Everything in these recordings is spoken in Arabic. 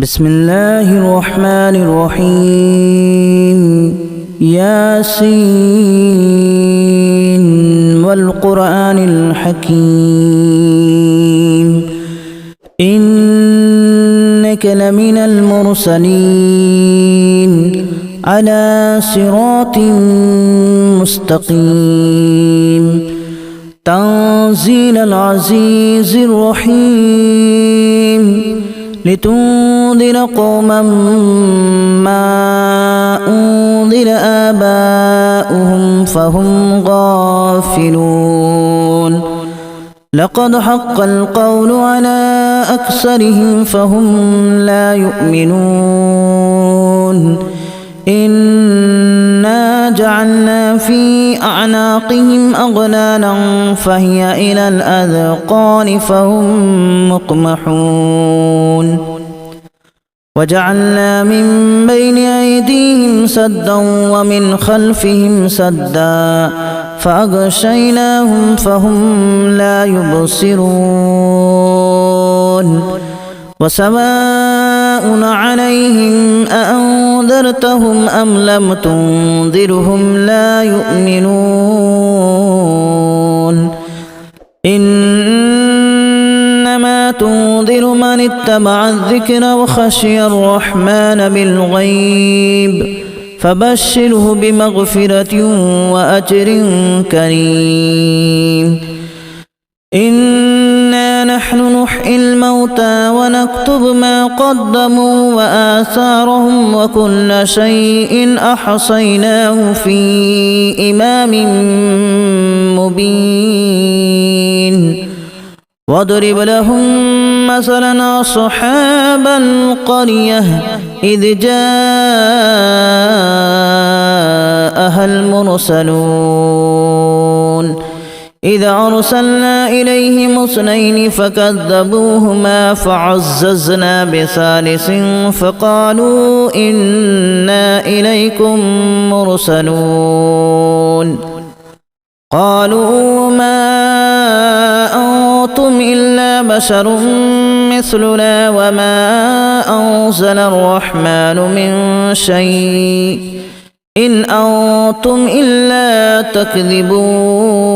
بسم الله الرحمن الرحيم ياسين والقرآن الحكيم إنك لمن المرسلين على صراط مستقيم تنزيل العزيز الرحيم لتنذر قوما ما أنذر آباؤهم فهم غافلون لقد حق القول على أكثرهم فهم لا يؤمنون إنا جعلنا في أعناقهم أغلالا فهي إلى الأذقان فهم مقمحون وجعلنا من بين أيديهم سدا ومن خلفهم سدا فأغشيناهم فهم لا يبصرون وسواء عليهم أأنذرتهم أم لم تنذرهم لا يؤمنون إنما تنذر من اتبع الذكر وخشي الرحمن بالغيب فبشره بمغفرة وأجر كريم إنا نحن نحيي الموتى ونكتب ما قدموا وآثارهم وكل شيء أحصيناه في إمام مبين واضرب لهم مثلا أصحاب القرية إذ جاءها المرسلون إذا أرسلنا إليهم اثنين فكذبوهما فعززنا بثالث فقالوا إنا إليكم مرسلون قالوا ما أنتم إلا بشر مثلنا وما أنزل الرحمن من شيء إن أنتم إلا تكذبون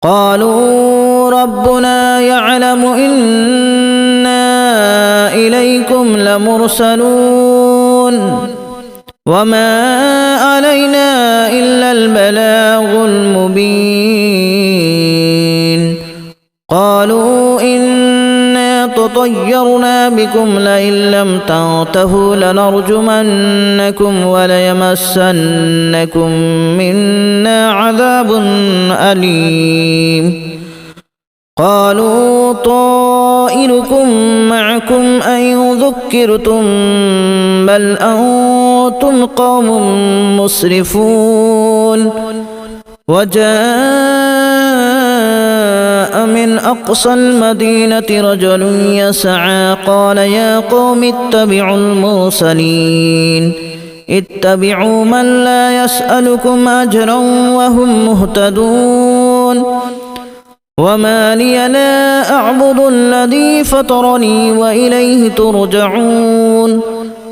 قالوا ربنا يعلم إنا إليكم لمرسلون وما علينا إلا البلاغ المبين قالوا إنا تطيرنا بكم لئن لم تنتهوا لنرجمنكم وليمسنكم منا عذاب أليم قالوا طائركم معكم أن ذكرتم بل أنتم قوم مسرفون وجاء من أقصى المدينة رجل يسعى قال يا قوم اتبعوا المرسلين اتبعوا من لا يسألكم أجرا وهم مهتدون وما لي لا أعبد الذي فطرني وإليه ترجعون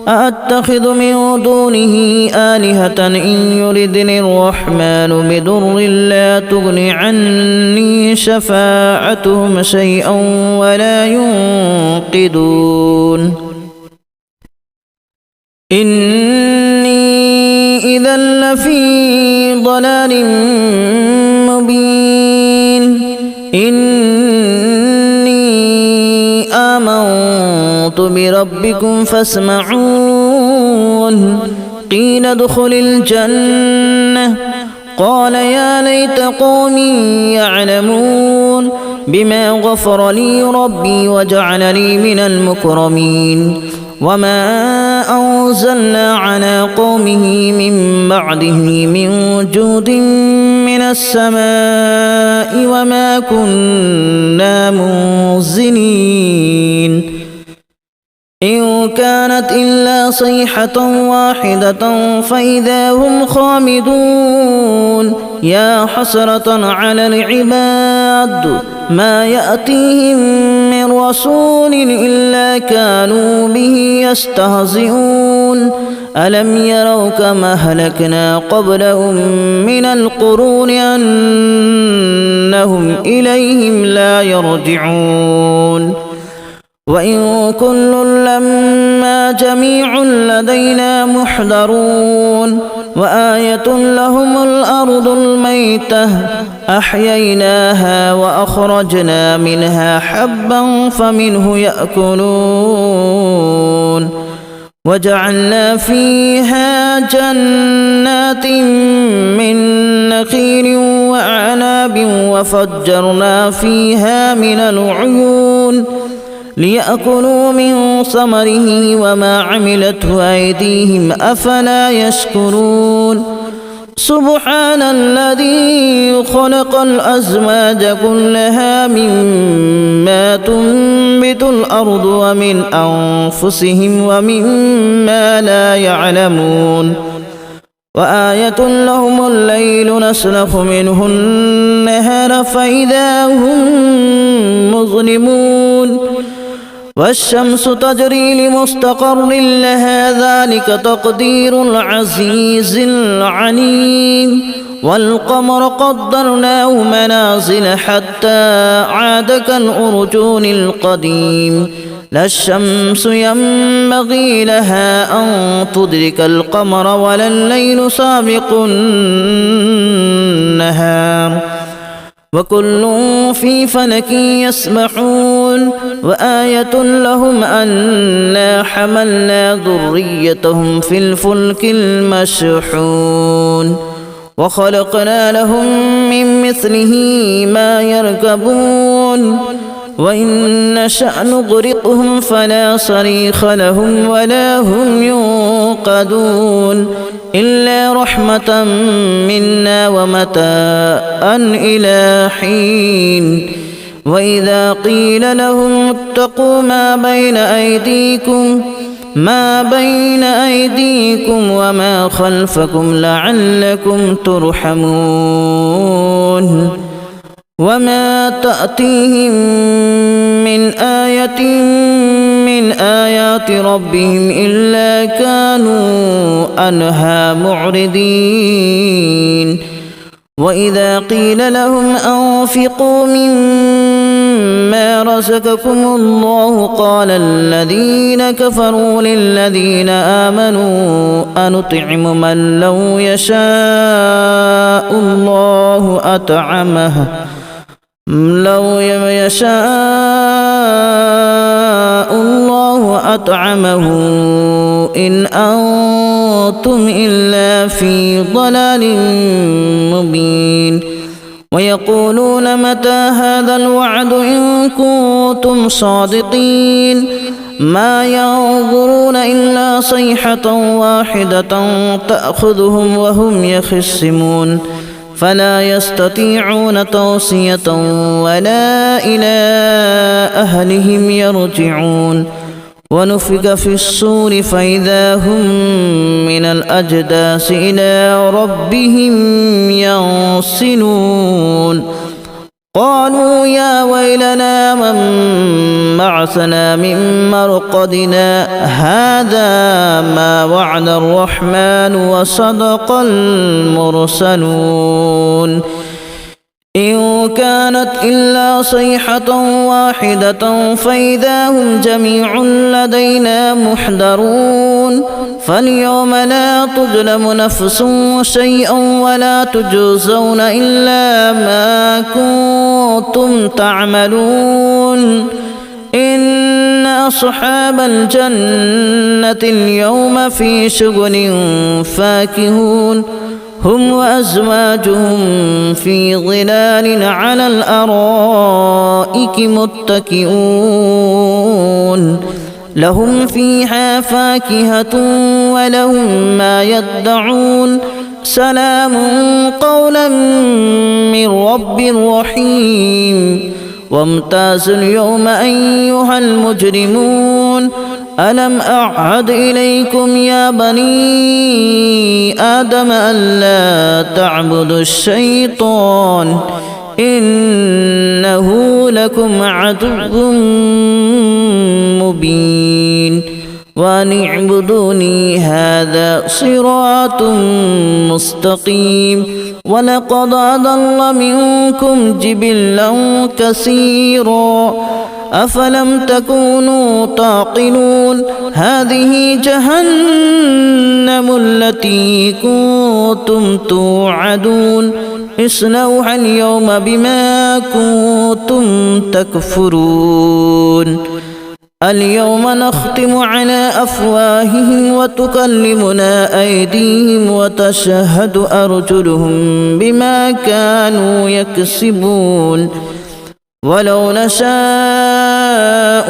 أأتخذ من دونه آلهة إن يردني الرحمن بضر لا تغن عني شفاعتهم شيئا ولا ينقذون إني إذا لفي ضلال مبين إني آمنت بربكم فاسمعون قيل ادخل الجنة قال يا ليت قومي يعلمون بما غفر لي ربي وجعلني من المكرمين وما أنزلنا على قومه من بعده من جود من السماء وما كنا منزلين إن كانت إلا صيحة واحدة فإذا هم خامدون يا حسرة على العباد ما يأتيهم من رسول إلا كانوا به يستهزئون ألم يروا كما أهلكنا قبلهم من القرون أنهم إليهم لا يرجعون وإن كل لما جميع لدينا محضرون وآية لهم الأرض الميتة أحييناها وأخرجنا منها حبا فمنه يأكلون وجعلنا فيها جنات من نخيل وأعناب وفجرنا فيها من العيون ليأكلوا من ثمره وما عملته أيديهم أفلا يشكرون سبحان الذي خلق الأزواج كلها مما تنبت الأرض ومن أنفسهم ومما لا يعلمون وآية لهم الليل نسلخ منه النهار فإذا هم مظلمون والشمس تجري لمستقر لها ذلك تقدير العزيز العليم والقمر قدرناه منازل حتى عاد كالأرجون القديم لا الشمس ينبغي لها أن تدرك القمر ولا الليل سابق النهار وكل في فلك يسبحون وآية لهم أنا حملنا ذريتهم في الفلك المشحون وخلقنا لهم من مثله ما يركبون وإن نشأ نغرقهم فلا صريخ لهم ولا هم ينقذون إلا رحمة منا ومتاعا إلى حين وإذا قيل لهم اتقوا ما بين أيديكم وما خلفكم لعلكم ترحمون وما تأتيهم من آية من آيات ربهم إلا كانوا عنها معرضين وإذا قيل لهم أنفقوا مما رزقكم الله قال الذين كفروا للذين آمنوا أنطعم من لو يشاء الله أطعمه إن أنتم إلا في ضلال مبين ويقولون متى هذا الوعد إن كنتم صادقين ما ينظرون إلا صيحة واحدة تأخذهم وهم يخصمون فلا يستطيعون توصية ولا إلى أهلهم يرجعون ونفخ في الصور فإذا هم من الأجداث إلى ربهم ينسلون قالوا يا ويلنا من بعثنا من مرقدنا هذا ما وعد الرحمن وصدق المرسلون إن كانت إلا صيحة واحدة فإذا هم جميع لدينا محضرون فاليوم لا تظلم نفس شيئا ولا تجزون إلا ما كنتم تعملون إن أصحاب الجنة اليوم في شغل فاكهون هم وأزواجهم في ظلال على الأرائك متكئون لهم فيها فاكهة ولهم ما يدعون سلام قولا من رب رحيم وامتازوا اليوم أيها المجرمون ألم أعهد إليكم يا بني آدم ألا تعبدوا الشيطان إنه لكم عدو مبين وأن اعبدوني هذا صراط مستقيم ولقد أضل منكم جبلا كثيرا أفلم تكونوا تعقلون هذه جهنم التي كنتم توعدون اصلوها اليوم بما كنتم تكفرون اليوم نختم على أفواههم وتكلمنا أيديهم وتشهد أرجلهم بما كانوا يكسبون ولو نشاء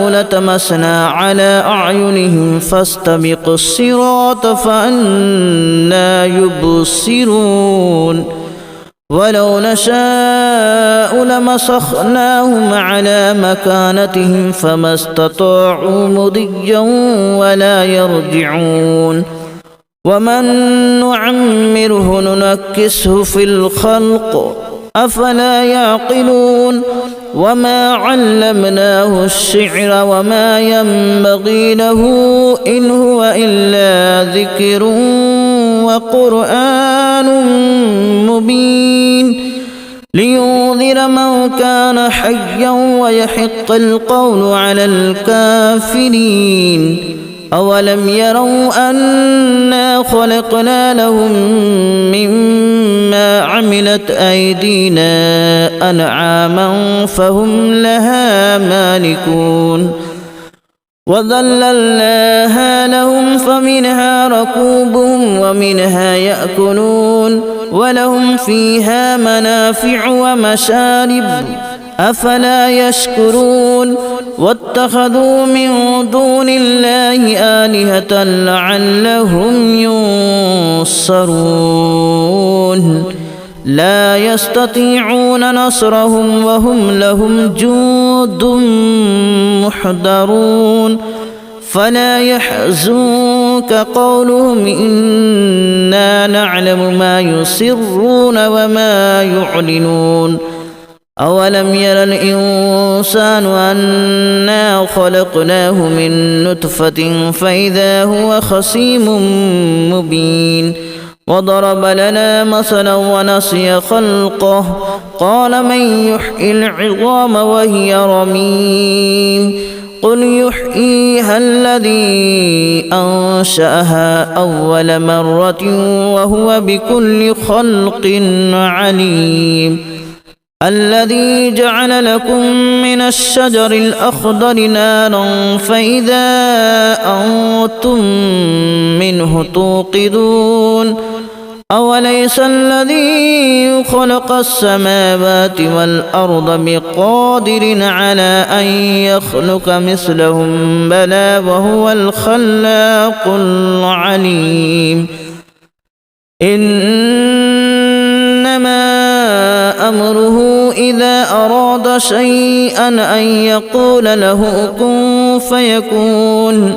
لتمسنا على أعينهم فاستبقوا الصراط فأنى يبصرون ولو نشاء لمسخناهم على مكانتهم فما استطاعوا مضيا ولا يرجعون ومن نعمره ننكسه في الخلق أفلا يعقلون وما علمناه الشعر وما ينبغي له إن هو إلا ذكر وقرآن مبين لينذر من كان حيا ويحق القول على الكافرين أولم يروا أنا خلقنا لهم مما عملت أيدينا أنعاما فهم لها مالكون وذللناها لهم فمنها ركوبهم ومنها يأكلون ولهم فيها منافع ومشارب أفلا يشكرون واتخذوا من دون الله آلهة لعلهم ينصرون لا يستطيعون نصرهم وهم لهم جند محضرون فلا يحزنك قولهم إنا نعلم ما يسرون وما يعلنون أولم ير الإنسان أنا خلقناه من نطفة فإذا هو خصيم مبين وضرب لنا مثلا ونسي خلقه قال من يحيي العظام وهي رميم قل يحييها الذي أنشأها أول مرة وهو بكل خلق عليم الذي جعل لكم من الشجر الأخضر نارا فإذا أنتم منه توقدون أوليس الذي خلق السماوات والأرض بقادر على أن يخلق مثلهم بلى وهو الخلاق العليم إنما أمره إذا أراد شيئا أن يقول له كن فيكون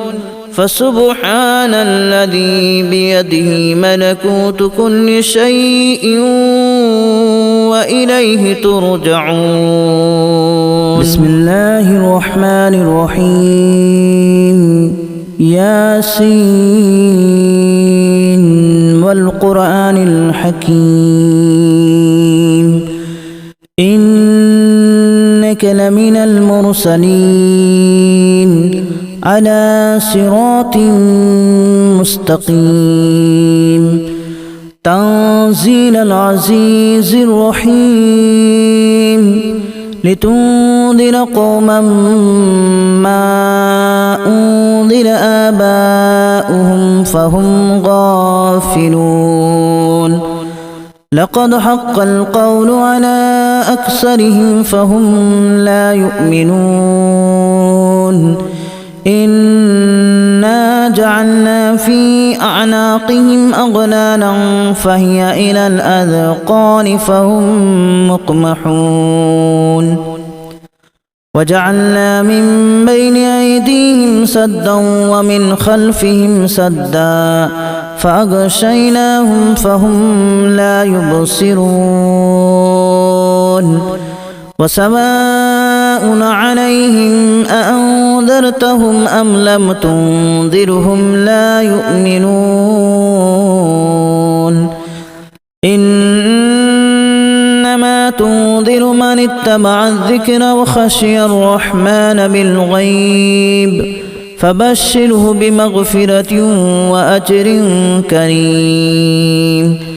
فسبحان الذي بيده ملكوت كل شيء وإليه ترجعون بسم الله الرحمن الرحيم ياسين والقرآن الحكيم إنك لمن المرسلين على صراط مستقيم تنزيل العزيز الرحيم لتنذر قوما ما أنذر آباؤهم فهم غافلون لقد حق القول على أكثرهم فهم لا يؤمنون إنا جعلنا في أعناقهم أغلالا فهي إلى الأذقان فهم مقمحون وجعلنا من بين أيديهم سدا ومن خلفهم سدا فأغشيناهم فهم لا يبصرون وسواء عليهم أأنذرتهم أم لم تنذرهم لا يؤمنون إنما تنذر من اتبع الذكر وخشي الرحمن بالغيب فبشره بمغفرة وأجر كريم.